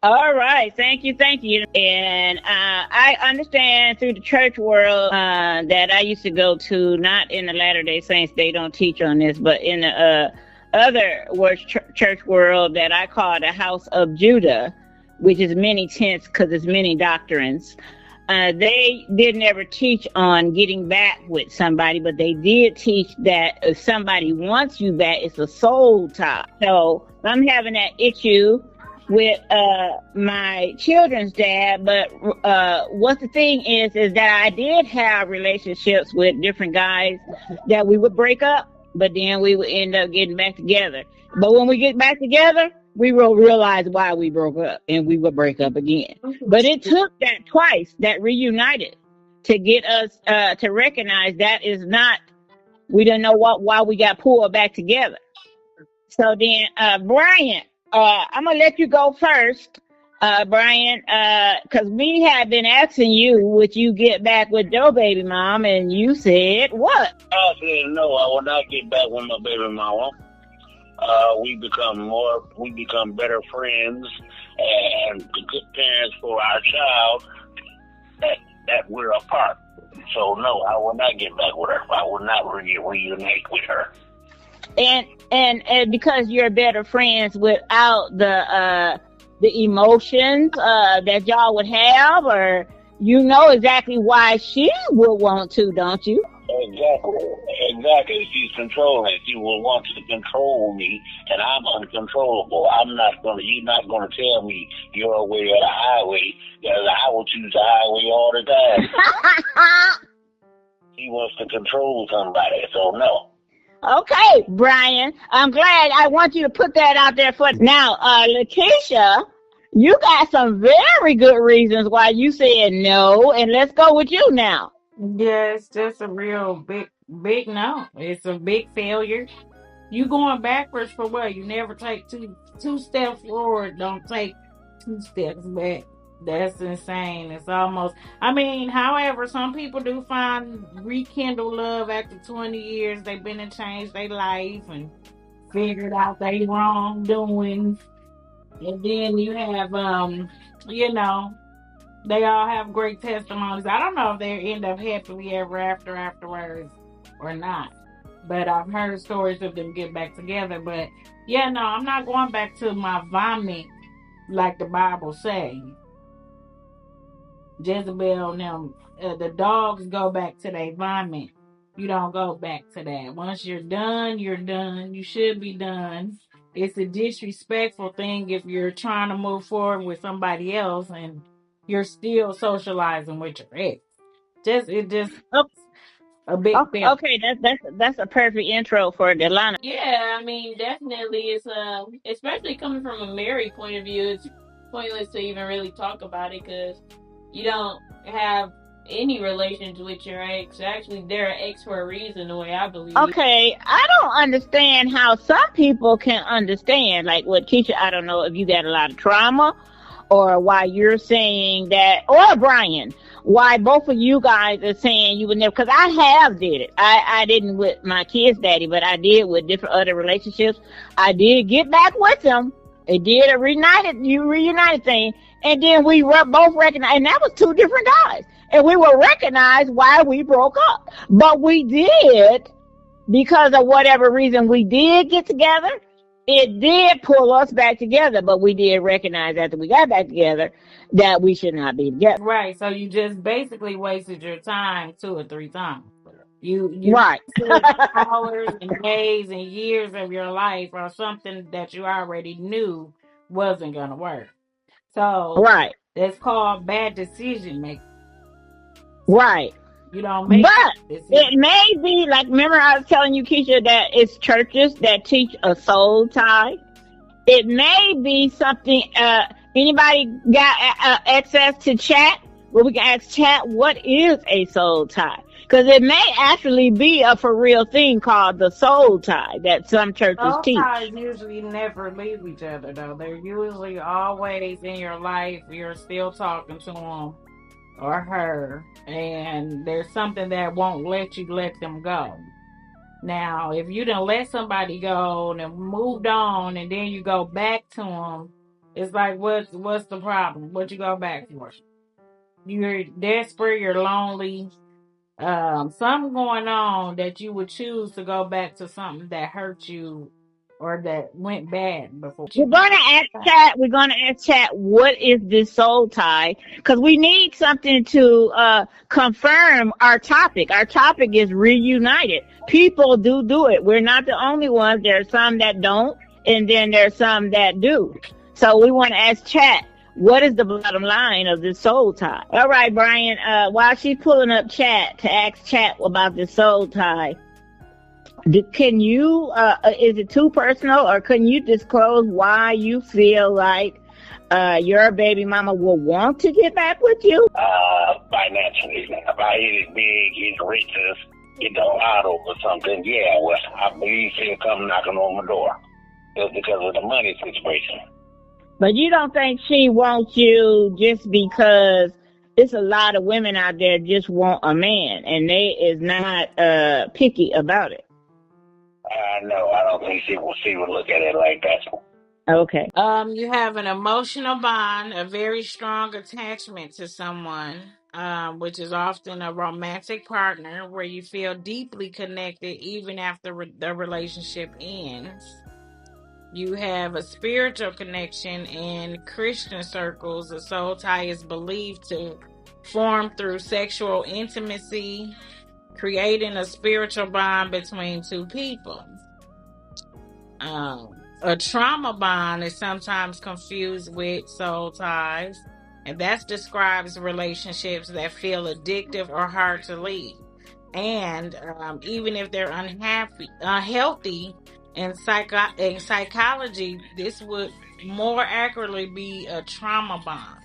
All right, thank you, thank you. And I understand through the church world that I used to go to, not in the Latter Day Saints, they don't teach on this, but in the other church world that I call the House of Judah, which is many tenets because it's many doctrines. They didn't ever teach on getting back with somebody, but they did teach that if somebody wants you back, it's a soul tie. So I'm having that issue with my children's dad, but what the thing is that I did have relationships with different guys that we would break up, but then we would end up getting back together. But when we get back together, we will realize why we broke up and we would break up again. But it took that twice, that reunited, to get us to recognize that is not, we didn't know why we got pulled back together. So then, Brian, I'm gonna let you go first, Brian, because we had been asking you, would you get back with your baby mom, and you said what? I said no, I will not get back with my baby mama. We become better friends and good parents for our child that we're apart. So no, I will not get back with her. I will not reunite with her. And because you're better friends without the emotions that y'all would have, or you know exactly why she would want to, don't you? Exactly. She's controlling. She will want to control me, and I'm uncontrollable. You're not gonna tell me your way or the highway, because I will choose the highway all the time. She wants to control somebody, so no. Okay, Brian, I'm glad. I want you to put that out there for now. Lakeisha, you got some very good reasons why you said no, and let's go with you now. Yeah, it's just a real big no. It's a big failure. You going backwards for what? You never take two steps forward, don't take two steps back. That's insane. It's almost, I mean, however, some people do find rekindle love after 20 years. They've been and changed their life and figured out their wrongdoings. And then you have you know, they all have great testimonies. I don't know if they end up happily ever after afterwards or not. But I've heard stories of them get back together. But yeah, no, I'm not going back to my vomit like the Bible say. Jezebel and them, the dogs go back to their vomit. You don't go back to that. Once you're done, you're done. You should be done. It's a disrespectful thing if you're trying to move forward with somebody else and you're still socializing with your ex. It just a big fail. Okay, that's a perfect intro for Delana. Yeah, I mean, definitely, it's especially coming from a married point of view, it's pointless to even really talk about it because you don't have any relations with your ex. Actually, they're an ex for a reason, the way I believe. Okay, I don't understand how some people can understand. Like what Keisha, I don't know if you got a lot of trauma or why you're saying that, or Brian, why both of you guys are saying you would never, because I have did it. I didn't with my kid's daddy, but I did with different other relationships. I did get back with them. It did a reunited thing. And then we were both recognized, and that was two different guys. And we were recognized why we broke up. But we did, because of whatever reason we did get together, it did pull us back together, but we did recognize after we got back together that we should not be together. Right. So you just basically wasted your time 2 or 3 times. You Right. wasted hours and days and years of your life on something that you already knew wasn't gonna work. So Right. that's called bad decision making. Right. You don't make But decisions. it may be like, remember I was telling you, Keisha, that it's churches that teach a soul tie. It may be something, anybody got access to chat? Well, we can ask chat, what is a soul tie? Because it may actually be a for real thing called the soul tie that some churches Those teach. ties usually never leave each other, though. They're usually always in your life. You're still talking to them or her, and there's something that won't let you let them go. Now, if you done let somebody go and moved on, and then you go back to them, It's like, what's the problem? What you go back for? You're desperate, you're lonely, something going on that you would choose to go back to something that hurt you or that went bad before. We're gonna ask chat, what is this soul tie? Because we need something to confirm our topic. Our topic is reunited. People do it. We're not the only ones. There are some that don't, and then there's some that do. So we want to ask chat, what is the bottom line of this soul tie? All right, Brian, while she's pulling up chat to ask chat about the soul tie, can you, is it too personal, or can you disclose why you feel like your baby mama will want to get back with you? Financially. If he's big, he's rich, get the lot over something, yeah, well, I believe he'll come knocking on my door. Just because of the money situation. But you don't think she wants you just because it's a lot of women out there just want a man, and they is not picky about it? No, I don't think she would look at it like that. Okay. You have an emotional bond, a very strong attachment to someone, which is often a romantic partner where you feel deeply connected even after the relationship ends. You have a spiritual connection. In Christian circles. A soul tie is believed to form through sexual intimacy, creating a spiritual bond between two people. A trauma bond is sometimes confused with soul ties, and that describes relationships that feel addictive or hard to leave. And even if they're unhealthy, in psychology, this would more accurately be a trauma bond.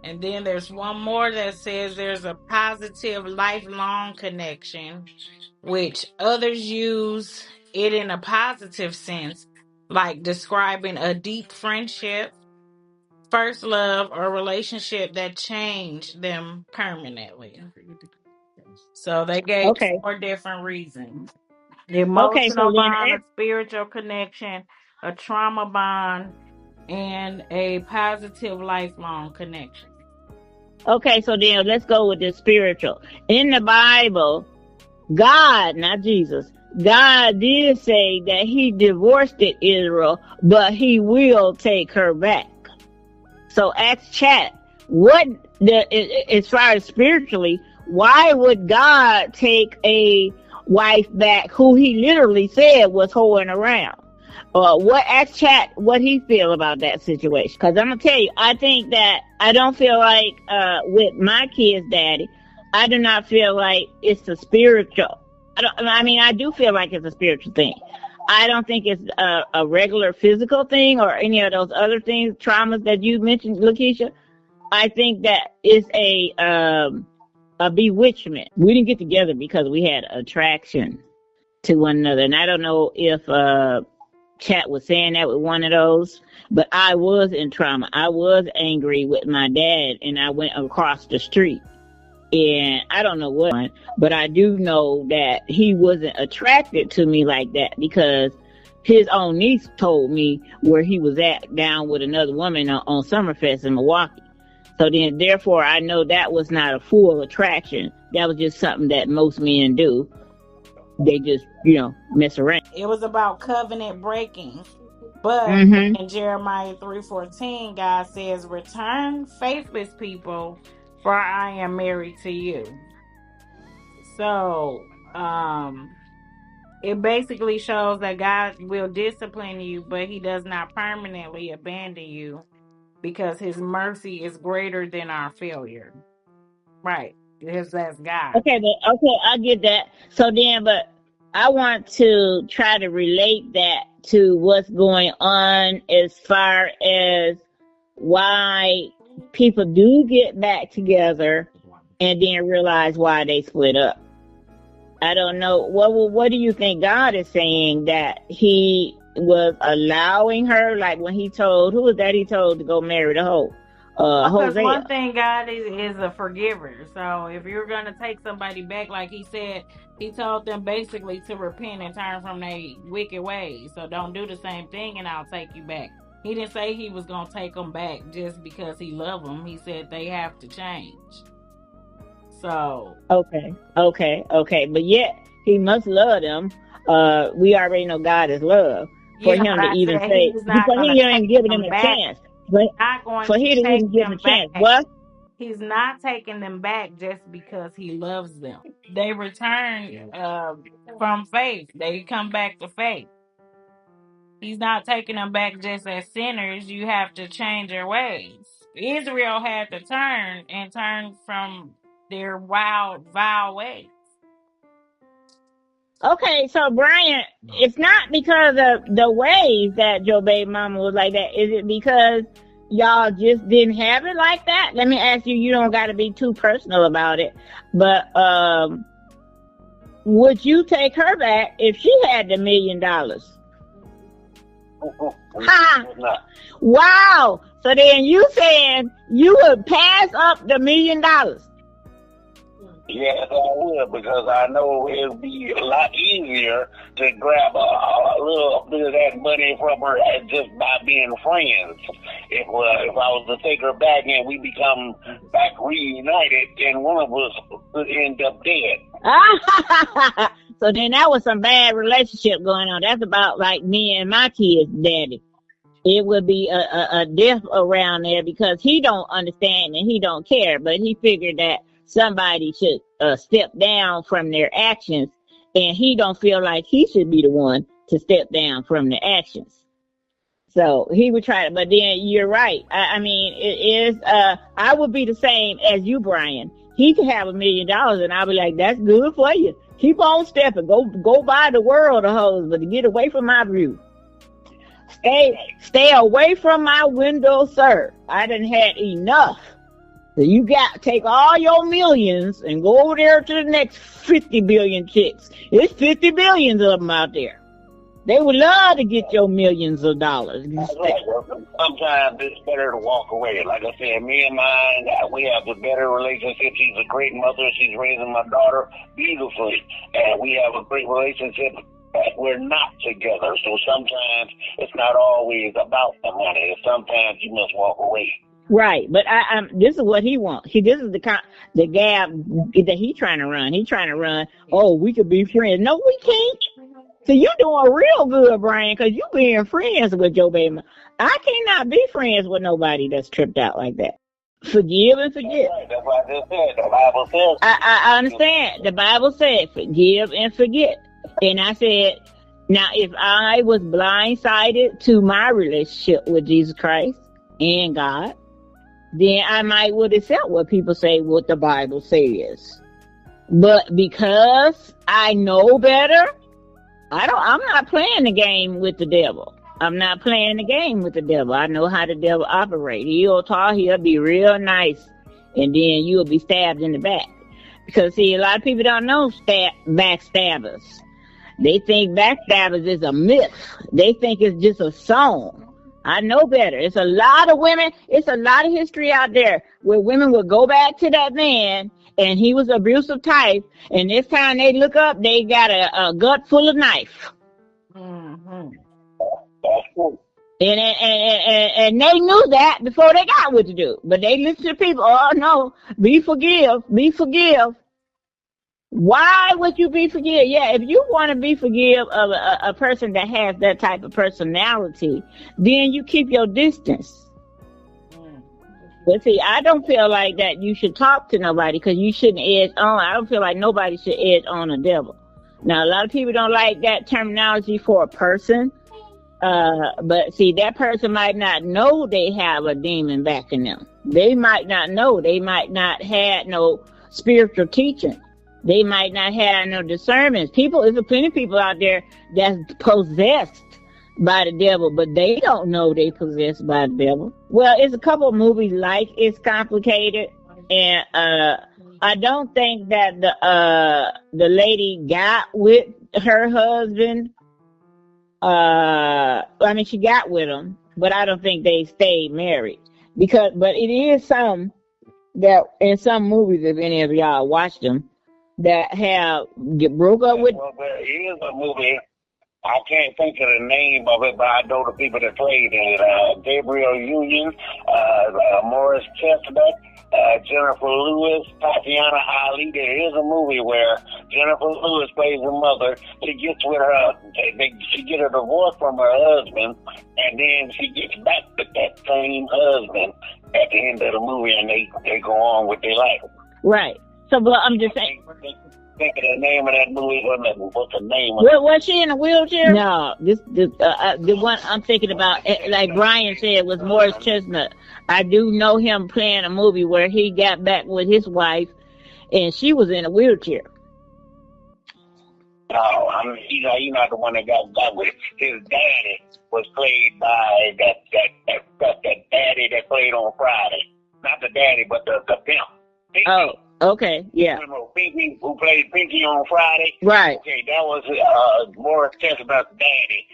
And then there's one more that says there's a positive lifelong connection, which others use it in a positive sense, like describing a deep friendship, first love, or relationship that changed them permanently. So they gave Okay. 4 different reasons. The Okay, so emotional then bond, a spiritual connection, a trauma bond, and a positive lifelong connection. Okay, so then let's go with the spiritual. In the Bible, God, not Jesus, God did say that he divorced Israel, but he will take her back. So ask chat, as far as spiritually, why would God take a wife back who he literally said was hoeing around? Ask chat what he feel about that situation. Because I'm gonna tell you, I think that I don't feel like with my kid's daddy, I do not feel like it's a spiritual. I do feel like it's a spiritual thing. I don't think it's a regular physical thing or any of those other things, traumas that you mentioned, Lakeisha. I think that it's a bewitchment. We didn't get together because we had attraction to one another, and I don't know if chat was saying that with one of those, but I was in trauma. I was angry with my dad, and I went across the street, and I don't know what, but I do know that he wasn't attracted to me like that because his own niece told me where he was at down with another woman on Summerfest in Milwaukee. So then, therefore, I know that was not a full attraction. That was just something that most men do. They just, mess around. It was about covenant breaking. But in Jeremiah 3:14, God says, "Return, faithless people, for I am married to you." So, it basically shows that God will discipline you, but he does not permanently abandon you because his mercy is greater than our failure. Right. Because that's God. Okay, I get that. So then, but I want to try to relate that to what's going on as far as why people do get back together and then realize why they split up. I don't know. What do you think God is saying, that he was allowing her, like when he told, who was that he told to go marry the hoe? Because Hosea. one thing, God is a forgiver. So if you're going to take somebody back, like he said, he told them basically to repent and turn from their wicked ways. So don't do the same thing and I'll take you back. He didn't say he was gonna take them back just because he loved them. He said they have to change. So Okay. But yet he must love them. We already know God is love. For yeah, him but to I even said say, he's not for gonna he take ain't giving them them a back. chance. But Not going for to he to take even give them them a chance, back. what? He's not taking them back just because he loves them. They return from faith. They come back to faith. He's not taking them back just as sinners. You have to change your ways. Israel had to turn from their wild, vile ways. Okay, so Brian, it's not because of the ways that your baby mama was like that. Is it because y'all just didn't have it like that? Let me ask you, you don't got to be too personal about it, but would you take her back if she had the $1 million? Ha! Wow! So then you saying you would pass up the $1 million? Yes, I would, because I know it would be a lot easier to grab a little bit of that money from her just by being friends. If I was to take her back and we become back reunited, then one of us would end up dead. So then that was some bad relationship going on. That's about like me and my kids' daddy. It would be a death around there because he don't understand and he don't care, but he figured that somebody should step down from their actions, and he don't feel like he should be the one to step down from the actions. So he would try to, but then you're right. I mean, it is, I would be the same as you, Brian. He could have $1 million and I'll be like, that's good for you. Keep on stepping. Go buy the world of hoes, but to get away from my view. Stay away from my window, sir. I done had enough. So you got take all your millions and go over there to the next 50 billion chicks. There's 50 billions of them out there. They would love to get your millions of dollars. Sometimes it's better to walk away. Like I said, me and mine, we have a better relationship. She's a great mother. She's raising my daughter beautifully. And we have a great relationship. We're not together. So sometimes it's not always about the money. Sometimes you must walk away. Right, but this is what he wants. This is the gap that he's trying to run. He's trying to run. Oh, we could be friends. No, we can't. So you doing real good, Brian, because you being friends with your baby. I cannot be friends with nobody that's tripped out like that. Forgive and forget. That's what I just said. The Bible says. I understand. The Bible said forgive and forget. And I said, now if I was blindsided to my relationship with Jesus Christ and God, then I might would accept what people say, what the Bible says. But because I know better, I'm not playing the game with the devil. I'm not playing the game with the devil. I know how the devil operates. He'll be real nice, and then you'll be stabbed in the back. Because see, a lot of people don't know backstabbers. They think backstabbers is a myth. They think it's just a song. I know better. It's a lot of women. It's a lot of history out there where women will go back to that man and he was abusive type. And this time they look up, they got a gut full of knife. Mm-hmm. And they knew that before they got what to do. But they listen to people. Oh no, be forgive. Why would you be forgive? Yeah, if you want to be forgive of a person that has that type of personality, then you keep your distance. But see, I don't feel like that you should talk to nobody because you shouldn't edge on. I don't feel like nobody should edge on a devil. Now, a lot of people don't like that terminology for a person. But see, that person might not know they have a demon backing them. They might not know. They might not have no spiritual teaching. They might not have no discernment. There's plenty of people out there that's possessed by the devil, but they don't know they possessed by the devil. Well, it's a couple of movies like It's Complicated, and I don't think that the lady got with her husband. I mean, she got with him, but I don't think they stayed married but it is some that in some movies, if any of y'all watched them, that have broke up with. Well, there is a movie. I can't think of the name of it, but I know the people that played in it. Gabriel Union, Morris Chestnut, Jennifer Lewis, Tatiana Ali. There is a movie where Jennifer Lewis plays her mother. She gets with her, she gets a divorce from her husband, and then she gets back with that same husband at the end of the movie, and they go on with their life. Right. So, but I'm just saying. Think of the name of that movie. What's the name of it? Was she in a wheelchair? No. The one I'm thinking about, like Brian said, was Morris Chestnut. I do know him playing a movie where he got back with his wife, and she was in a wheelchair. No, he's not the one that got back with his daddy. Was played by that daddy that played on Friday. Not the daddy, but the pimp. Oh. Okay, yeah. Remember Pinky, who played Pinky on Friday? Right. Okay, that was Morris Chestnut's daddy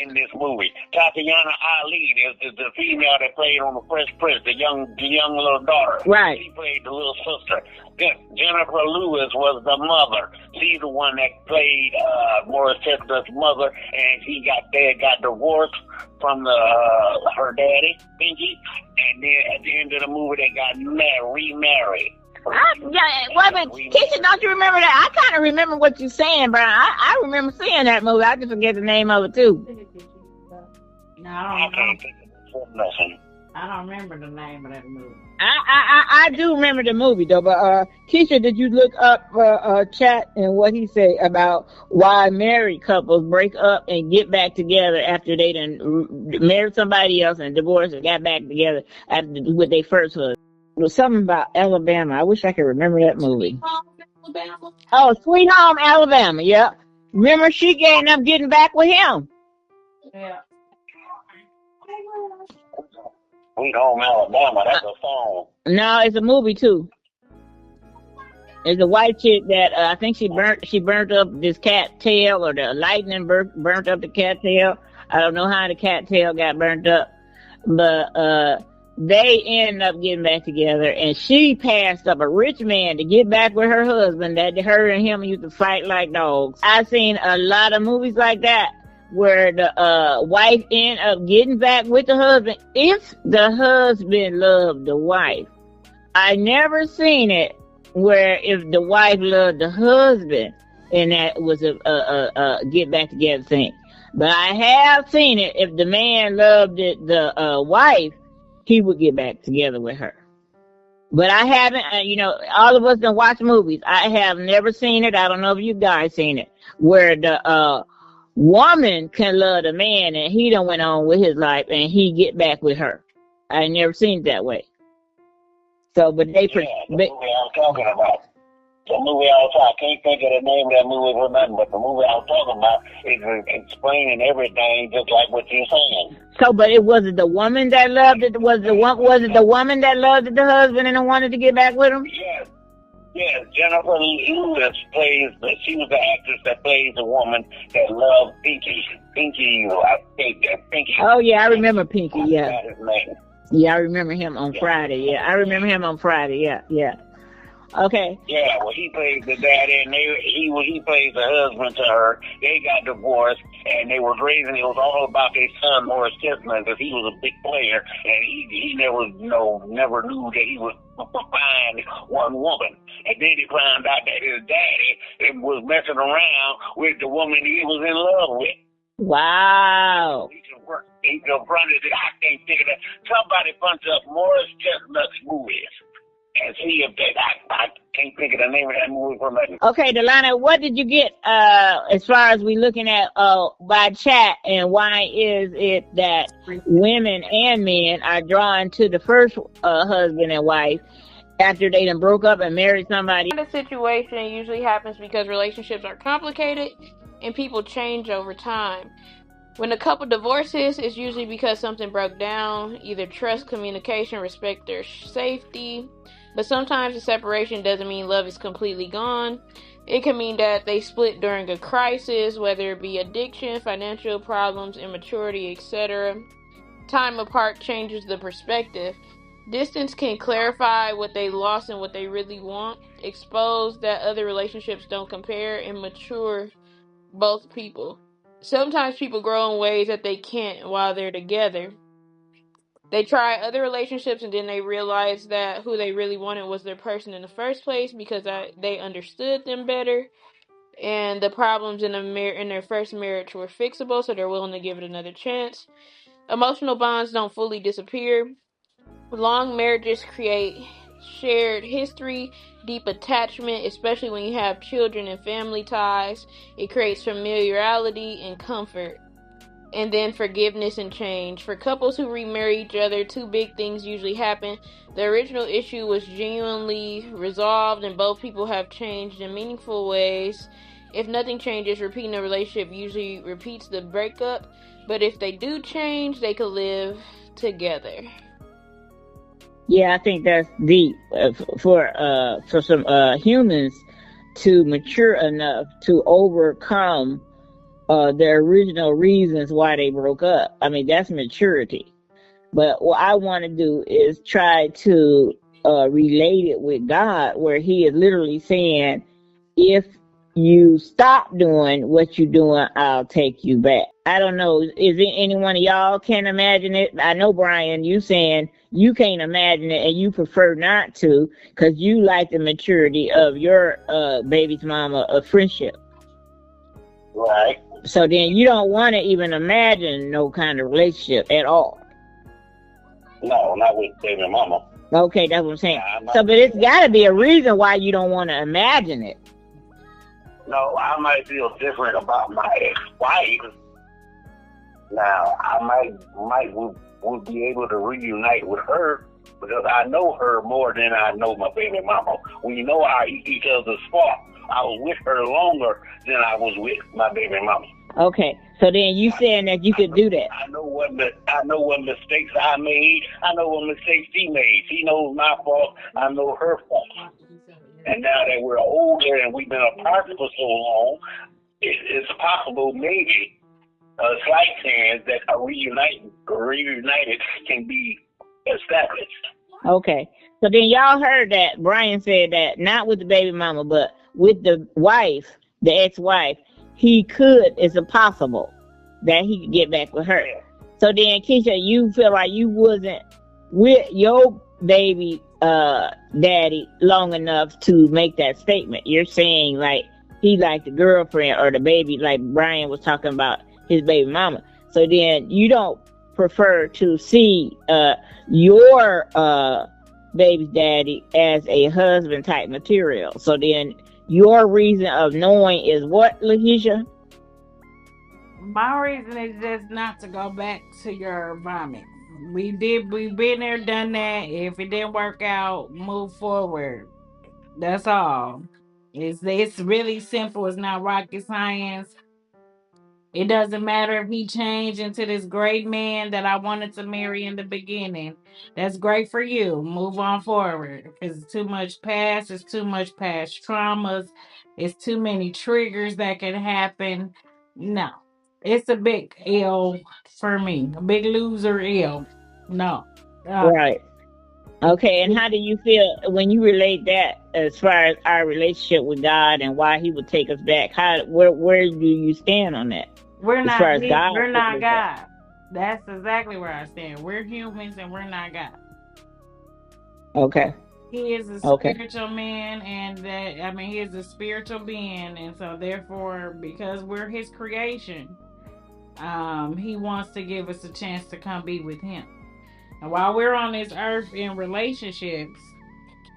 in this movie. Tatiana Ali is the female that played on the Fresh Prince, the young little daughter. Right. She played the little sister. Jennifer Lewis was the mother. She's the one that played Morris Chestnut's mother, and she got divorced from her daddy, Pinky, and then at the end of the movie they got remarried. Keisha, don't you remember that? I kind of remember what you're saying, Brian. I remember seeing that movie. I just forget the name of it too. No, I don't remember the name of that movie. I do remember the movie though. But Keisha, did you look up chat and what he said about why married couples break up and get back together after they done married somebody else and divorced and got back together with their first husband? It was something about Alabama. I wish I could remember that movie. Alabama? Oh, Sweet Home Alabama, yeah. Remember she ended up getting back with him. Yeah. Sweet Home Alabama, that's a song. No, it's a movie too. It's a white chick that I think she burnt up this cat tail, or the lightning burnt up the cat tail. I don't know how the cat tail got burnt up, but they ended up getting back together, and she passed up a rich man to get back with her husband that her and him used to fight like dogs. I've seen a lot of movies like that where the wife ended up getting back with the husband if the husband loved the wife. I never seen it where if the wife loved the husband and that was a get back together thing. But I have seen it if the man loved the wife, he would get back together with her. But I haven't, all of us that watch movies, I have never seen it. I don't know if you guys seen it, where the woman can love the man and he done went on with his life and he get back with her. I never seen it that way. So, but they... the movie I'm talking about. The movie I can't think of the name of that movie for nothing, but the movie I was talking about is explaining everything just like what you're saying. So, but it wasn't the woman that loved it. Was it the woman that loved the husband and wanted to get back with him? Yes. Yes, Jennifer Lewis she was the actress that plays the woman that loved Pinky. Pinky. Oh yeah, I remember Pinky. Yeah. That's his name. Yeah, I remember him on Friday. Yeah, I remember him on Friday. Yeah. Okay. Yeah, well, he plays the daddy, and he plays the husband to her. They got divorced, and they were raising. It was all about their son, Morris Chestnut, because he was a big player, and he never knew that he was behind one woman. And then he found out that his daddy was messing around with the woman he was in love with. Wow. He confronted it. I can't think of that. Somebody punch up Morris Chestnut's movies. And see if I can't think of the name of that movie for nothing. Okay, Delana, what did you get as far as we looking at by chat, and why is it that women and men are drawn to the first husband and wife after they done broke up and married somebody? The situation usually happens because relationships are complicated and people change over time. When a couple divorces, it's usually because something broke down, either trust, communication, respect their safety. But sometimes the separation doesn't mean love is completely gone. It can mean that they split during a crisis, whether it be addiction, financial problems, immaturity, etc. Time apart changes the perspective. Distance can clarify what they lost and what they really want, expose that other relationships don't compare, and mature both people. sometimes people grow in ways that they can't while they're together. They try other relationships and then they realize that who they really wanted was their person in the first place because they understood them better. And the problems in their first marriage were fixable, so they're willing to give it another chance. Emotional bonds don't fully disappear. Long marriages create shared history, deep attachment, especially when you have children and family ties. It creates familiarity and comfort. And then forgiveness and change. For couples who remarry each other, two big things usually happen. The original issue was genuinely resolved, and both people have changed in meaningful ways. If nothing changes, repeating a relationship usually repeats the breakup. But if they do change, they could live together. Yeah, I think that's deep for some humans to mature enough to overcome their original reasons why they broke up. I mean, that's maturity. But what I want to do is try to relate it with God, where He is literally saying, if you stop doing what you're doing, I'll take you back. I don't know. Is it any one of y'all can imagine it? I know, Brian, you saying you can't imagine it and you prefer not to because you like the maturity of your baby's mama of friendship. Right. So then you don't want to even imagine no kind of relationship at all. No, not with baby mama. Okay, that's what I'm saying. So, but it's got to be a reason why you don't want to imagine it. No, I might feel different about my ex-wife. Now, I would be able to reunite with her because I know her more than I know my baby mama. We know our each other's fault. I was with her longer than I was with my baby mama. Okay, so then you saying that you could do that? I know what mistakes I made. I know what mistakes she made. She knows my fault. I know her fault. And now that we're older and we've been apart for so long, it's possible maybe a slight chance that a reunited can be established. Okay. So then y'all heard that Brian said that not with the baby mama, but with the wife, the ex-wife, it's possible that he could get back with her. So then, Keisha, you feel like you wasn't with your baby daddy long enough to make that statement. You're saying like he liked the girlfriend or the baby, like Brian was talking about his baby mama. So then you don't prefer to see your baby daddy as a husband type material. So then your reason of knowing is what, Lakeisha? My reason is just not to go back to your vomit. We've been there, done that. If it didn't work out, move forward. That's all. It's really simple. It's not rocket science. It doesn't matter if he changed into this great man that I wanted to marry in the beginning. That's great for you. Move on forward. Because it's too much past. It's too much past traumas. It's too many triggers that can happen. No. It's a big L for me. A big loser L. No. Right. Okay, and how do you feel when you relate that as far as our relationship with God and why He would take us back? Where do you stand on that? We're not God. We're not God. That's exactly where I stand. We're humans and we're not God. Okay. He is a spiritual man, and he is a spiritual being, and so therefore, because we're His creation, He wants to give us a chance to come be with Him. And while we're on this earth in relationships,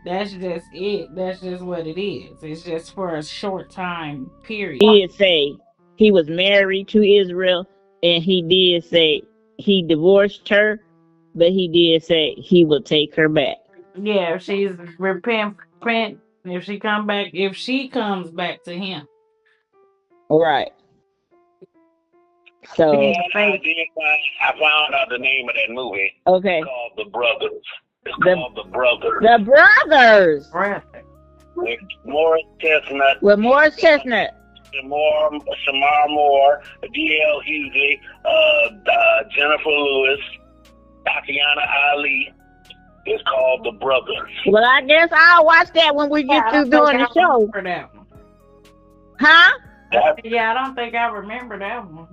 that's just it. That's just what it is. It's just for a short time period. He did say he was married to Israel, and he did say he divorced her, but he did say he will take her back. Yeah, if she's repent, if she comes back to him. All right. So I found out the name of that movie. Okay. It's called The Brothers. It's called The Brothers. The Brothers. With Morris Chestnut. Shamar Moore, D.L. Hughley, Jennifer Lewis, Tatiana Ali. It's called The Brothers. Well, I guess I'll watch that when we get through doing the show. That one. Huh? Yeah, I don't think I remember that one.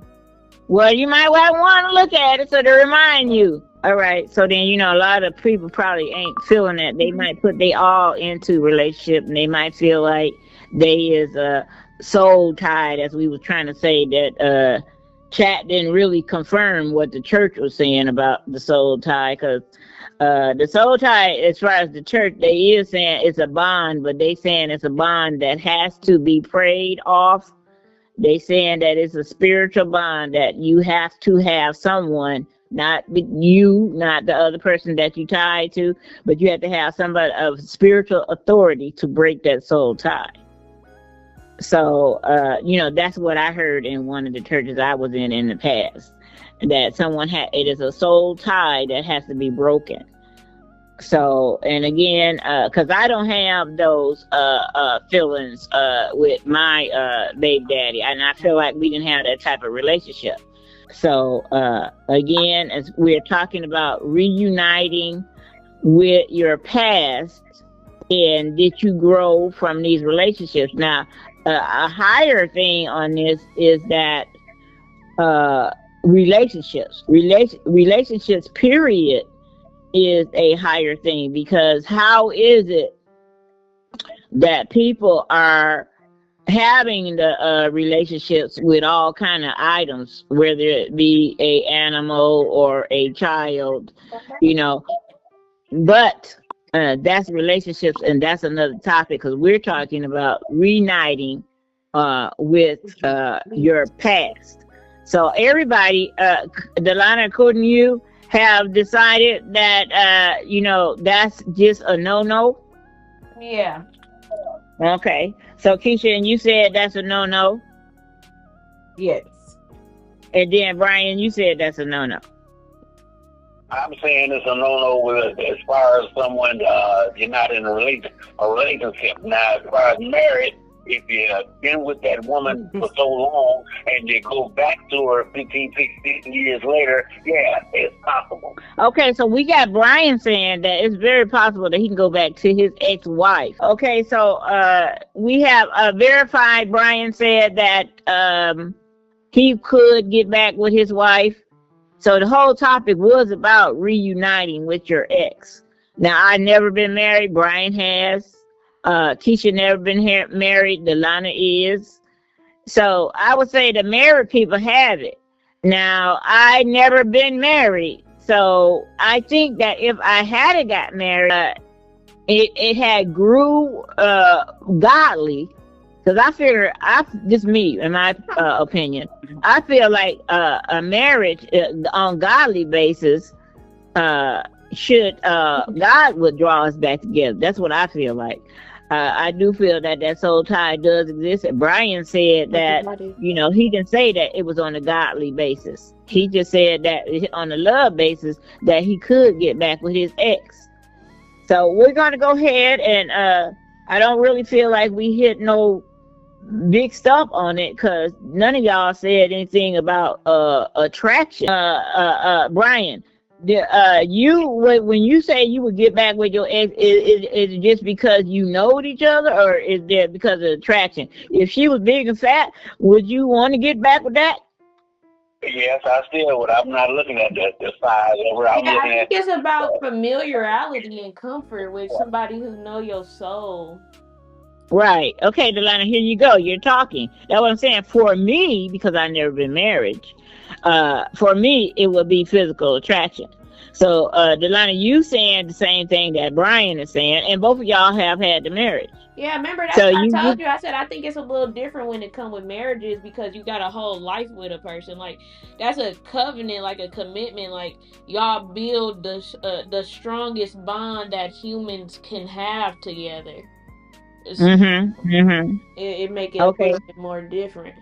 Well, you might want to look at it so to remind you. All right. So then, a lot of people probably ain't feeling that. They might put they all into relationship, and they might feel like they is soul tied, as we was trying to say that chat didn't really confirm what the church was saying about the soul tie, because the soul tie, as far as the church, they is saying it's a bond, but they saying it's a bond that has to be prayed off. They saying that it's a spiritual bond that you have to have someone, not you, not the other person that you tied to, but you have to have somebody of spiritual authority to break that soul tie. So, that's what I heard in one of the churches I was in the past, that it is a soul tie that has to be broken. So, and again, because I don't have those feelings with my baby daddy, and I feel like we didn't have that type of relationship. So, again, as we're talking about reuniting with your past, and did you grow from these relationships? Now, a higher thing on this is that relationships, period, is a higher thing, because how is it that people are having the relationships with all kind of items, whether it be a animal or a child, but that's relationships, and that's another topic, because we're talking about reuniting with your past. So everybody, Delana, couldn't you have decided that that's just a no? Yeah. Okay. So Keisha, and you said that's a no? Yes. And then Brian, you said that's a no. I'm saying it's a no-no with as far as someone you're not in a relationship. Now, as far as married, if you've been with that woman for so long and you go back to her 15, 16 years later, yeah, it's possible. Okay, so we got Brian saying that it's very possible that he can go back to his ex-wife. Okay, so we have verified. Brian said that he could get back with his wife. So the whole topic was about reuniting with your ex. Now, I've never been married. Brian has. Keisha never been married. Delana is. So I would say the married people have it. Now, I never been married. So I think that if I hadn't got married, it had grew godly. Because I figure, just me, in my opinion, I feel like a marriage on godly basis should, God would draw us back together. That's what I feel like. I do feel that soul tie does exist. And Brian said that, he didn't say that it was on a godly basis. He just said that on a love basis that he could get back with his ex. So we're going to go ahead and I don't really feel like we hit no big stuff on it, because none of y'all said anything about attraction. Brian, when you say you would get back with your ex, is it just because you know each other, or is it because of attraction? If she was big and fat, would you want to get back with that? Yes, I still would. I'm not looking at the size of her. I'm looking I think it's about familiarity and comfort with somebody who know your soul. Right. Okay, Delana, here you go. You're talking. That's what I'm saying. For me, because I've never been married, for me, it would be physical attraction. So, Delana, you saying the same thing that Brian is saying, and both of y'all have had the marriage. Yeah, remember that's what I told you. I said I think it's a little different when it comes with marriages, because you got a whole life with a person. Like, that's a covenant, like a commitment. Like, y'all build the strongest bond that humans can have together. It make it a little bit more different.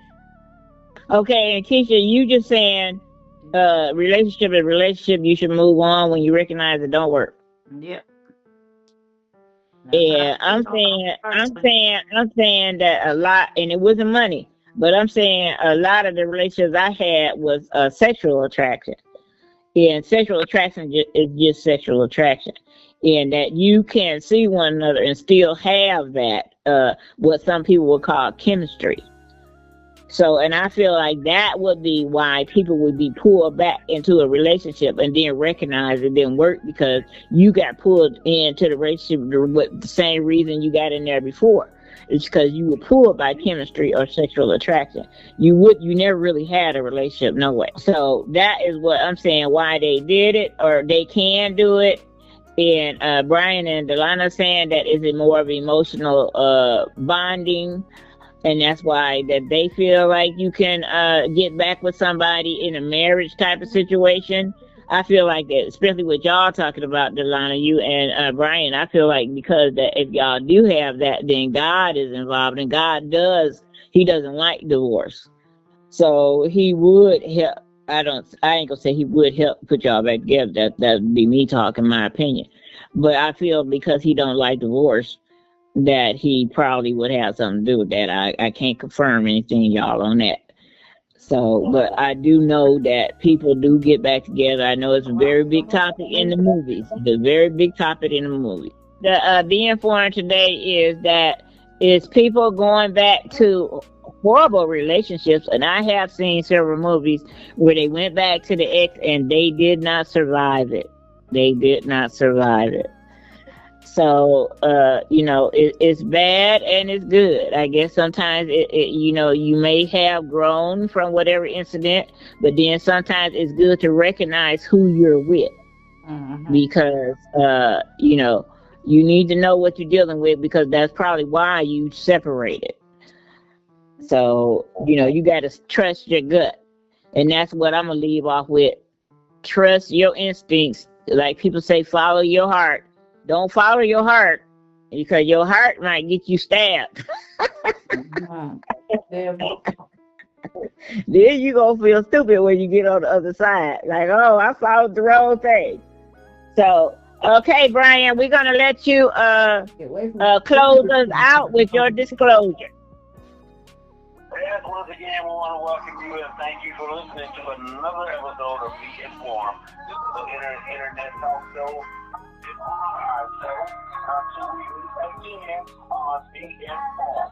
Okay, and Keisha, you just saying relationship is relationship, you should move on when you recognize it don't work. Yep. Yeah, I'm saying that a lot, and it wasn't money, but I'm saying a lot of the relationships I had was sexual attraction. Yeah, and sexual attraction is just sexual attraction. And that you can see one another and still have that, what some people would call chemistry. So, and I feel like that would be why people would be pulled back into a relationship and then recognize it didn't work, because you got pulled into the relationship with the same reason you got in there before. It's because you were pulled by chemistry or sexual attraction. You never really had a relationship, no way. So that is what I'm saying, why they did it, or they can do it. And Brian and Delana saying that is it more of emotional bonding, and that's why that they feel like you can get back with somebody in a marriage type of situation. I feel like that, especially with y'all talking about, Delana, you and Brian, I feel like because that if y'all do have that, then God is involved, and he doesn't like divorce. So he would help. I ain't gonna say he would help put y'all back together. That'd be me talking my opinion. But I feel because he don't like divorce, that he probably would have something to do with that. I can't confirm anything, y'all, on that. So, but I do know that people do get back together. I know it's a very big topic in the movies. It's a very big topic in the movie. The being foreign today is people going back to horrible relationships, and I have seen several movies where they went back to the ex and they did not survive it. They did not survive it. So, it's bad and it's good. I guess sometimes you may have grown from whatever incident, but then sometimes it's good to recognize who you're with, because, you need to know what you're dealing with, because that's probably why you separated. So, you got to trust your gut. And that's what I'm going to leave off with. Trust your instincts. Like people say, follow your heart. Don't follow your heart, because your heart might get you stabbed. Then you gonna feel stupid when you get on the other side. Like, oh, I followed the wrong thing. So, okay, Brian, we're gonna let you close us out with your disclosure. Yes, once again, we want to welcome you and thank you for listening to another episode of Be Informed. This is the Internet Talk Show. Until we meet again on Be Informed.